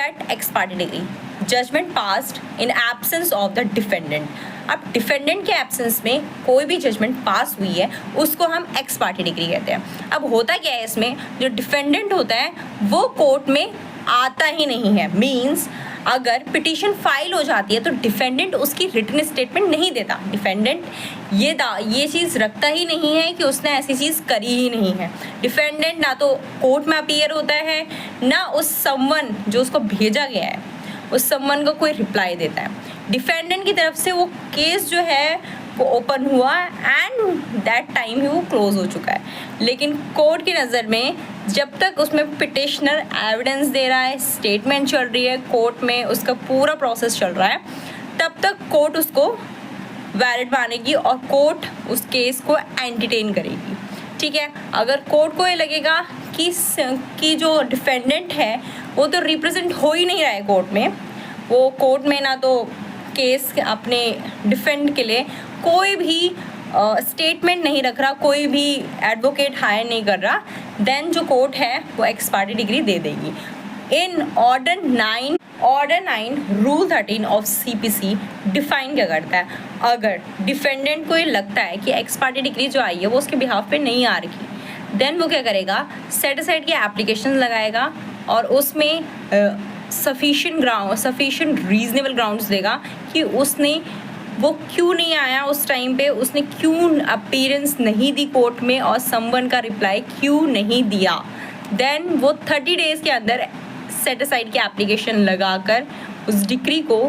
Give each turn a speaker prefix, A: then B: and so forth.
A: Gate ex parte decree, judgment passed in absence of the defendant. अब defendant के absence में कोई भी जजमेंट पास हुई है उसको हम एक्स पार्टी डिग्री कहते हैं। अब होता क्या है इसमें, जो डिफेंडेंट होता है वो कोर्ट में आता ही नहीं है। मीन्स अगर पिटीशन फाइल हो जाती है तो डिफेंडेंट उसकी रिटन स्टेटमेंट नहीं देता। डिफेंडेंट ये चीज़ रखता ही नहीं है कि उसने ऐसी चीज़ करी ही नहीं है। डिफेंडेंट ना तो कोर्ट में अपीयर होता है, ना उस समवन जो उसको भेजा गया है उस समवन को कोई रिप्लाई देता है। डिफेंडेंट की तरफ से वो केस जो है वो ओपन हुआ एंड दैट टाइम ही वो क्लोज हो चुका है। लेकिन कोर्ट की नज़र में जब तक उसमें पिटिशनर एविडेंस दे रहा है, स्टेटमेंट चल रही है कोर्ट में, उसका पूरा प्रोसेस चल रहा है, तब तक कोर्ट उसको वैलिड मानेगी और कोर्ट उस केस को एंटरटेन करेगी। ठीक है, अगर कोर्ट को ये लगेगा कि जो डिफेंडेंट है वो तो रिप्रेजेंट हो ही नहीं रहा है कोर्ट में, वो कोर्ट में ना तो केस अपने डिफेंड के लिए कोई भी स्टेटमेंट नहीं रख रहा, कोई भी एडवोकेट हायर नहीं कर रहा, देन जो कोर्ट है वो एक्स पार्टी डिग्री दे देगी। In order 9 rule 13 of CPC define क्या करता है, अगर डिफेंडेंट को ये लगता है कि एक्स पार्टी डिग्री जो आई है वो उसके बिहाफ पे नहीं आ रही, देन वो क्या करेगा, सेट असाइड की एप्लीकेशन लगाएगा और उसमें सफिशिएंट रीजनेबल ग्राउंड्स देगा कि उसने वो क्यों नहीं आया उस टाइम पे, उसने क्यों अपीयरेंस नहीं दी कोर्ट में और समवन का रिप्लाई क्यों नहीं दिया। देन वो 30 डेज़ के अंदर सेट असाइड की एप्लीकेशन लगाकर उस डिग्री को